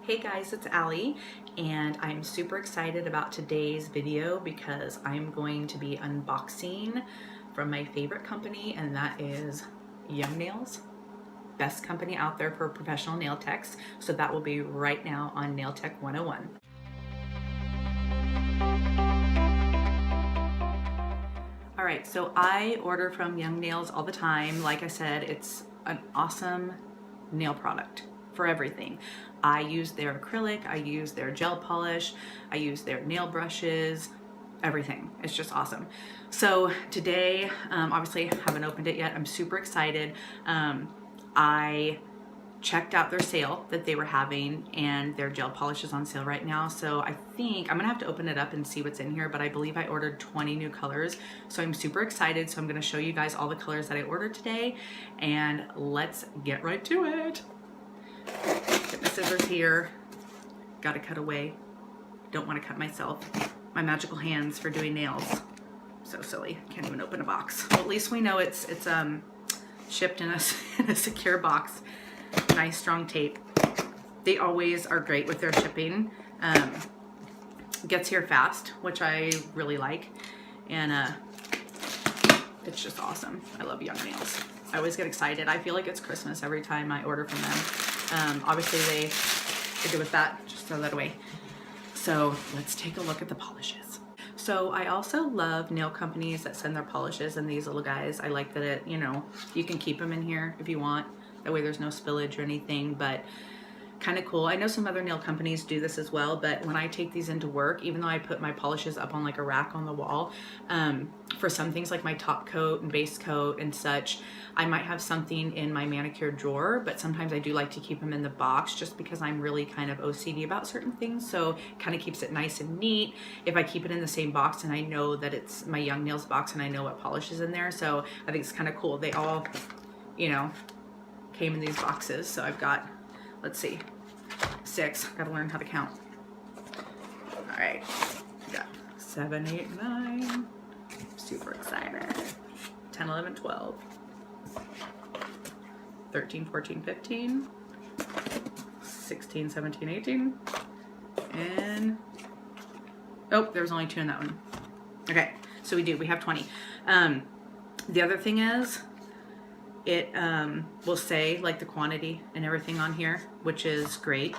Hey guys, it's Allie, and I'm super excited about today's video because I'm going to be unboxing from my favorite company, and that is Young Nails. Best company out there for professional nail techs. So that will be right now on Nail Tech 101. All right, so I order from Young Nails all the time. Like I said, it's an awesome nail product for everything. I use their acrylic, I use their gel polish, I use their nail brushes, everything. It's just awesome. So today, obviously I haven't opened it yet. I'm super excited. I checked out their sale that they were having, and their gel polish is on sale right now. So I think I'm gonna have to open it up and see what's in here, but I believe I ordered 20 new colors. So I'm super excited. So I'm gonna show you guys all the colors that I ordered today, and let's get right to it. Get my scissors here. Gotta cut away. Don't want to cut myself. My magical hands for doing nails. So silly. Can't even open a box. Well, at least we know it's shipped in a secure box. Nice strong tape. They always are great with their shipping. Gets here fast, which I really like, and it's just awesome. I love Young Nails. I always get excited. I feel like it's Christmas every time I order from them. Obviously they're good with that. Just throw that away. So let's take a look at the polishes. So I also love nail companies that send their polishes in these little guys. I like that it, you can keep them in here if you want. That way there's no spillage or anything, but kind of cool. I know some other nail companies do this as well, but when I take these into work, even though I put my polishes up on like a rack on the wall, for some things like my top coat and base coat and such, I might have something in my manicure drawer, but sometimes I do like to keep them in the box just because I'm really kind of OCD about certain things. So it kind of keeps it nice and neat if I keep it in the same box and I know that it's my Young Nails box and I know what polish is in there. So I think it's kind of cool. They all, came in these boxes. So I've got, let's see, 6. Gotta learn how to count. All right, got 7, 8, 9. Super excited. 10, 11, 12, 13, 14, 15, 16, 17, 18, and oh, there's only 2 in that one. Okay, so we have 20. The other thing is, it will say like the quantity and everything on here, which is great.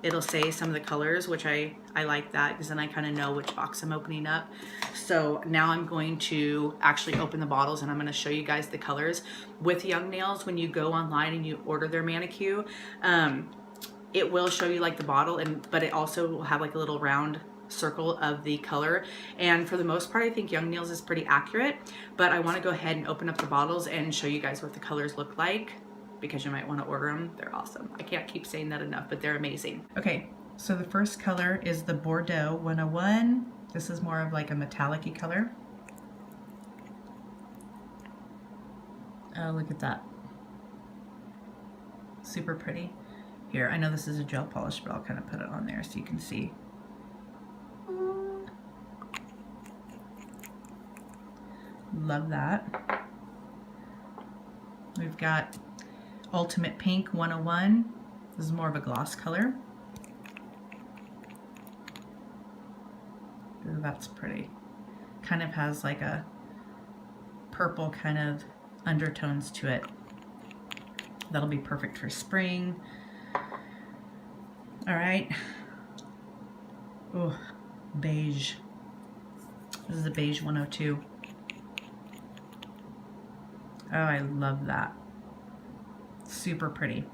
It'll say some of the colors, which I like that because then I kind of know which box I'm opening up. So now I'm going to actually open the bottles and I'm going to show you guys the colors. With Young Nails, when you go online and you order their manicure, it will show you like the bottle, but it also will have like a little round circle of the color, and for the most part I think Young Nails is pretty accurate, but I want to go ahead and open up the bottles and show you guys what the colors look like because you might want to order them. They're awesome. I can't keep saying that enough, but they're amazing. Okay, so the first color is the Bordeaux 101. This is more of like a metallic-y color. Oh, look at that. Super pretty. Here, I know this is a gel polish, but I'll kind of put it on there so you can see. Love that. We've got Ultimate Pink 101. This is more of a gloss color. Ooh, that's pretty. Kind of has like a purple kind of undertones to it. That'll be perfect for spring. All right. Oh, beige. This is a beige 102. Oh, I love that. Super pretty.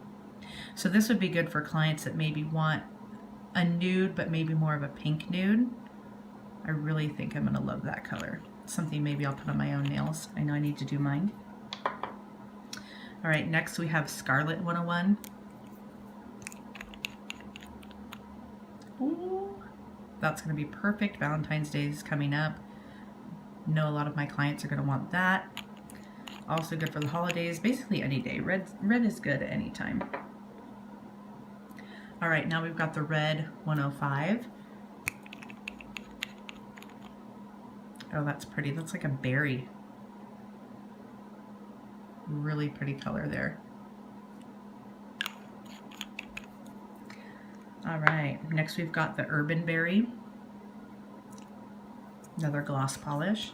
So this would be good for clients that maybe want a nude, but maybe more of a pink nude. I really think I'm gonna love that color. Something maybe I'll put on my own nails. I know I need to do mine. All right, next we have Scarlet 101. Ooh, that's gonna be perfect. Valentine's Day is coming up. Know a lot of my clients are gonna want that. Also good for the holidays, basically any day. Red is good at any time. All right, now we've got the Red 105. Oh, that's pretty. That's like a berry. Really pretty color there. All right, next we've got the Urban Berry, another gloss polish.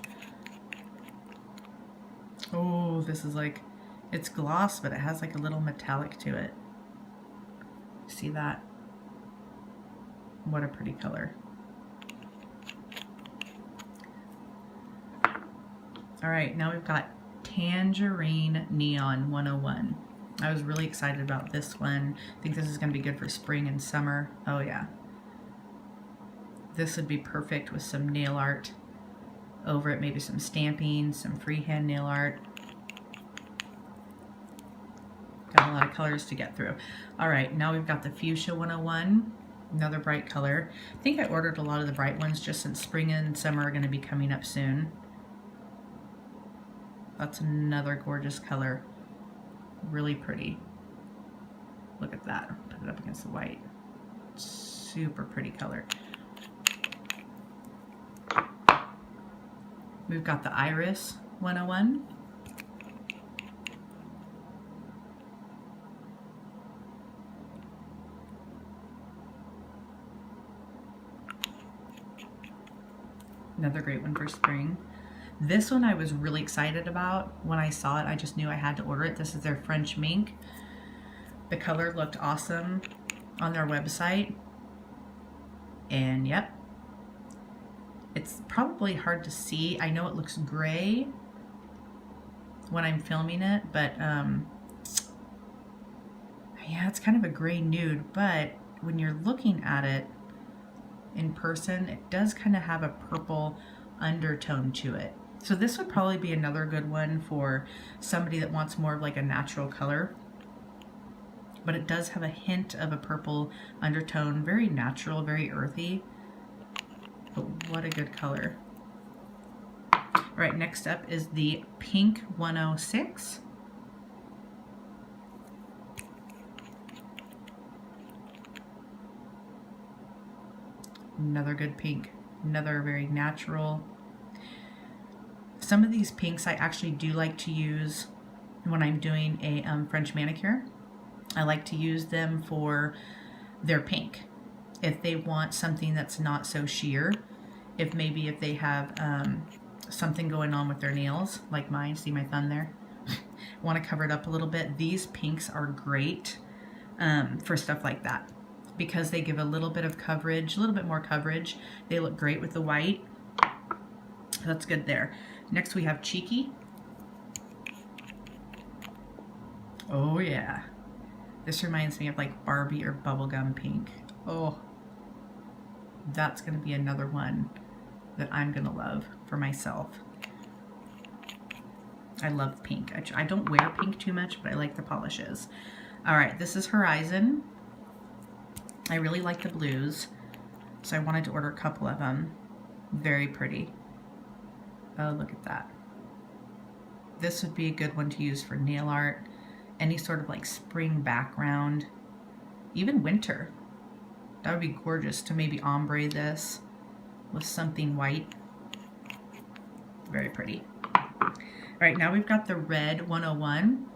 Oh, this is like, it's gloss, but it has like a little metallic to it. See that? What a pretty color. All right, now we've got Tangerine Neon 101. I was really excited about this one. I think this is going to be good for spring and summer. Oh yeah. This would be perfect with some nail art over it, maybe some stamping, some freehand nail art. Got a lot of colors to get through. All right, now we've got the Fuchsia 101, another bright color. I think I ordered a lot of the bright ones just since spring and summer are going to be coming up soon. That's another gorgeous color. Really pretty. Look at that. Put it up against the white. Super pretty color. We've got the Iris 101. Another great one for spring. This one I was really excited about. When I saw it, I just knew I had to order it. This is their French mink. The color looked awesome on their website. And yep, it's probably hard to see. I know it looks gray when I'm filming it, but yeah, it's kind of a gray nude, but when you're looking at it in person, it does kind of have a purple undertone to it. So this would probably be another good one for somebody that wants more of like a natural color. But it does have a hint of a purple undertone, very natural, very earthy. But what a good color. All right, next up is the Pink 106. Another good pink, another very natural. Some of these pinks I actually do like to use when I'm doing a French manicure. I like to use them for their pink. If they want something that's not so sheer, if they have something going on with their nails, like mine, see my thumb there? Want to cover it up a little bit. These pinks are great for stuff like that because they give a little bit of coverage, a little bit more coverage. They look great with the white. That's good there. Next we have Cheeky. Oh yeah. This reminds me of like Barbie or bubblegum pink. Oh, that's going to be another one that I'm going to love for myself. I love pink. I don't wear pink too much, but I like the polishes. All right, this is Horizon. I really like the blues, so I wanted to order a couple of them. Very pretty. Oh, look at that. This would be a good one to use for nail art, any sort of like spring background, even winter. That would be gorgeous to maybe ombre this with something white. Very pretty. All right, now we've got the Red 101.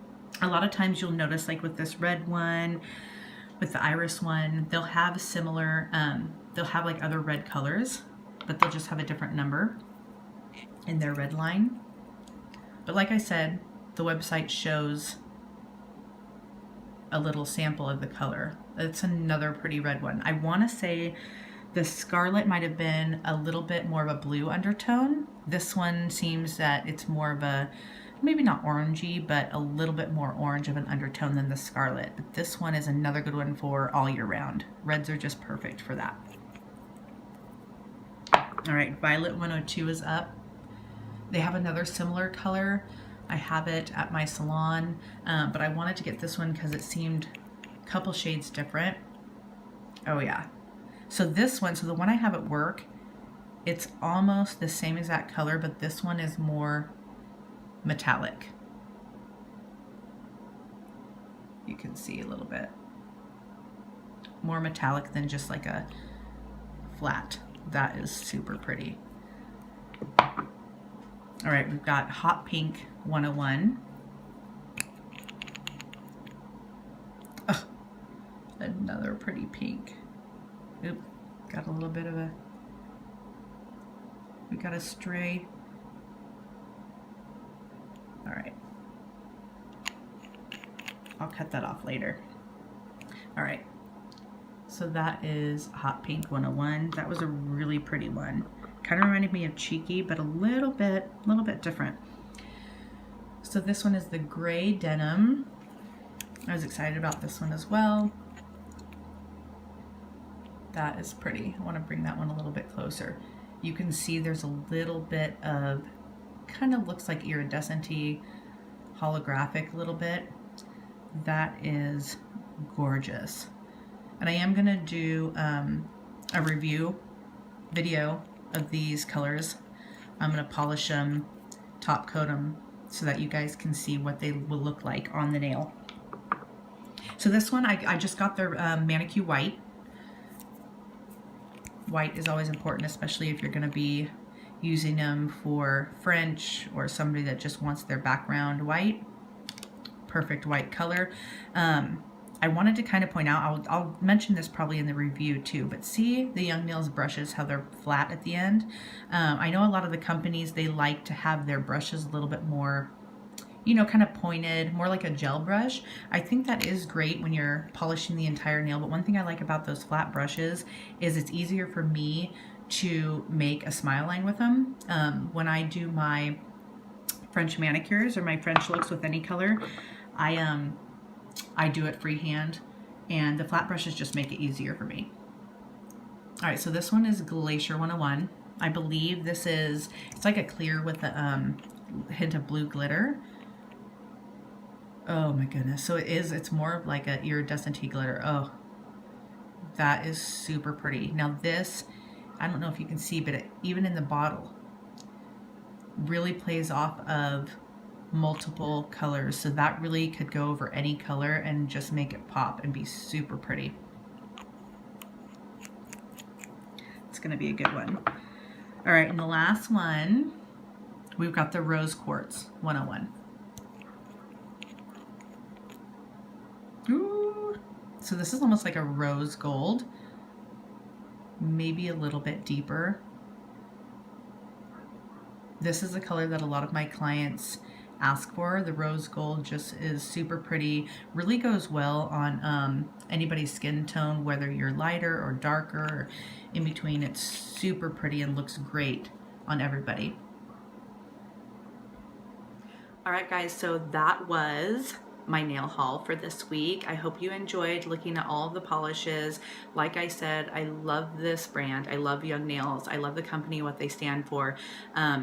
A lot of times you'll notice like with this red one, with the Iris one, they'll have similar, they'll have like other red colors, but they'll just have a different number in their red line. But like I said, the website shows a little sample of the color. It's another pretty red one. I want to say the Scarlet might have been a little bit more of a blue undertone. This one seems that it's more of a, maybe not orangey, but a little bit more orange of an undertone than the Scarlet. But this one is another good one for all year round. Reds are just perfect for that. All right, Violet 102 is up. They have another similar color. I have it at my salon, but I wanted to get this one because it seemed a couple shades different. Oh yeah. So this one, so the one I have at work, it's almost the same exact color, but this one is more metallic. You can see a little bit more metallic than just like a flat. That is super pretty. All right, we've got Hot Pink 101. Oh, another pretty pink. Oop, got a little bit of we got a stray. All right. I'll cut that off later. All right. So that is Hot Pink 101. That was a really pretty one. Kind of reminded me of Cheeky, but a little bit different. So this one is the gray denim. I was excited about this one as well. That is pretty. I want to bring that one a little bit closer. You can see there's a little bit of, kind of looks like iridescent-y, holographic a little bit. That is gorgeous. And I am going to do a review video of these colors. I'm going to polish them, top coat them, so that you guys can see what they will look like on the nail. So this one, I just got their manicure white. White is always important, especially if you're going to be using them for French or somebody that just wants their background white. Perfect white color. I wanted to kind of point out, I'll mention this probably in the review too, but see the Young Nails brushes, how they're flat at the end. I know a lot of the companies, they like to have their brushes a little bit more, you know, kind of pointed, more like a gel brush. I think that is great when you're polishing the entire nail, but one thing I like about those flat brushes is it's easier for me to make a smile line with them. When I do my French manicures or my French looks with any color, I do it freehand, and the flat brushes just make it easier for me. All right, so this one is Glacier 101. I believe this is, it's like a clear with a hint of blue glitter. Oh my goodness. So it's more of like a iridescent glitter. Oh, that is super pretty. Now this, I don't know if you can see, but even in the bottle, really plays off of multiple colors. So that really could go over any color and just make it pop and be super pretty. It's gonna be a good one. All right, and the last one, we've got the Rose Quartz 101. Ooh. So this is almost like a rose gold, maybe a little bit deeper. This is the color that a lot of my clients ask for. The rose gold just is super pretty, really goes well on anybody's skin tone, whether you're lighter or darker or in between. It's super pretty and looks great on everybody. All right guys, so that was my nail haul for this week. I hope you enjoyed looking at all of the polishes. Like I said, I love this brand. I love Young Nails. I love the company, what they stand for.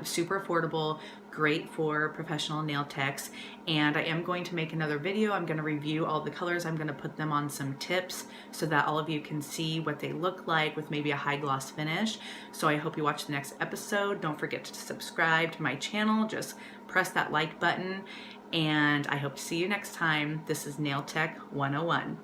Super affordable, great for professional nail techs. And I am going to make another video. I'm going to review all the colors. I'm going to put them on some tips so that all of you can see what they look like with maybe a high gloss finish. So I hope you watch the next episode. Don't forget to subscribe to my channel. Just press that like button. And I hope to see you next time. This is Nail Tech 101.